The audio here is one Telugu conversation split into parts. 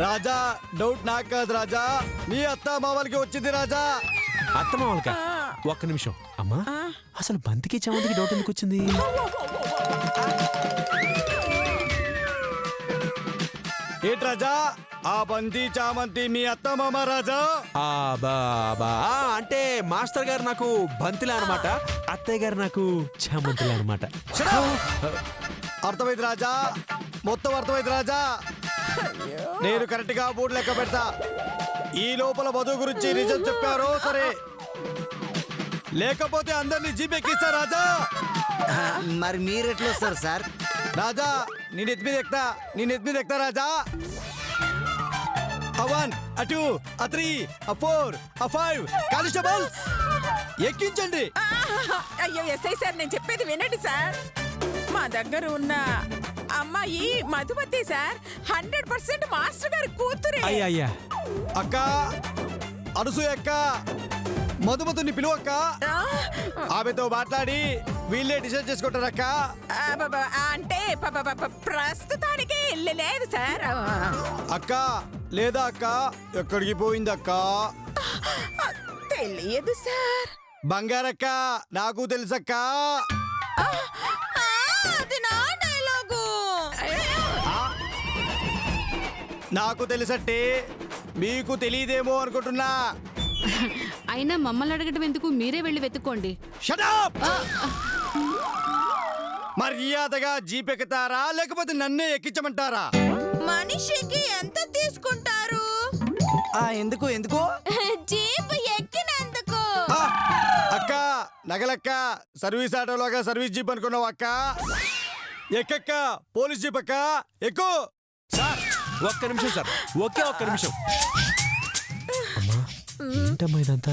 రాజా డౌట్ నాకు కాదు రాజా, మీ అత్త మామలకి వచ్చింది రాజా. అత్త మామలక ఒక్క నిమిషం అమ్మా, అసలు బంతికి చామంతికి డౌట్ ఎందుకు వచ్చింది? ఏంటి రాజా ఆ బంతి చామంతి మీ అత్త మామ రాజా? అంటే మాస్టర్ గారు నాకు బంతిలా అనమాట, అత్తయ్య గారు నాకు చామంతిలా అనమాట. అర్థమైంది రాజా, మొత్తం అర్థమైంది రాజా. నేను కరెక్ట్ గా బోర్డు లెక్క పెడతా. ఈ లోపల మధు గురించి నిజం చెప్పారో సరే, లేకపోతే అందరినీ జీపెక్కిస్తా రాజా. మరి మీరెట్లు వస్తారు సార్? రాజా నీ నెత్తి మీద ఎక్కుతా, నీ నెత్తి మీద ఎక్కుతా రాజా. A 1, a 2, a 3, a 4, a 5 constable ఎక్కించండి. అయ్యో ఎస్ఐ సార్, నేను చెప్పేది వినండి సార్. మా దగ్గర ఉన్న అమ్మాయి మధుమతి సార్, 100% మాస్టర్ గారి కూతురే. అయ్యా అక్క అనసూయ అక్క, మధుమతుని పిలువక్క. ఆమెతో మాట్లాడి వీళ్ళే డిసైడ్ చేసుకుంటారక్క. అంటే ప్రస్తుతానికి లేదు సార్. అక్క లేదా అక్క, ఎక్కడికి పోయింది అక్క? తెలియదు సార్. బంగారక్క నాకు తెలుసక్క. అది నా డైలాగు. నాకు తెలుసట్టే, మీకు తెలియదేమో అనుకుంటున్నా. అయినా మమ్మల్ని అడగటం ఎందుకు, మీరే వెళ్ళి వెతుక్కోండి. Shut up! మర్యాదగా జీప్ ఎక్కుతారా లేకపోతే నన్నే ఎక్కించమంటారా? మనిషికి ఎంత తీసుకుంటారు? ఎందుకు ఎందుకు? జీప్ ఎక్కినందుకు. ఆ, అక్క నగలక్క, సర్వీస్ ఆటోలాగా సర్వీస్ జీప్ అనుకున్నావు అక్క. ఎక్కక్క, పోలీస్ జీప్ అక్క, ఎక్కు. సార్ ఒక్క నిమిషం సార్, ఒక్క నిమిషం. అమ్మా ఏంటమ్మా ఇదంతా?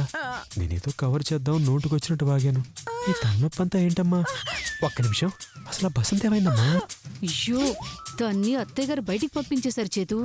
నేనేదో కవర్ చేద్దాం నోటుకు వచ్చినట్టు బాగాను, ఈ తలనొప్పి అంతా ఏంటమ్మా? ఒక్క నిమిషం, అసలు ఆ బసంత ఏమైందమ్మా? అయ్యో, దాన్ని అత్తయ్య గారు బయటికి పంపించేశారు చేతు.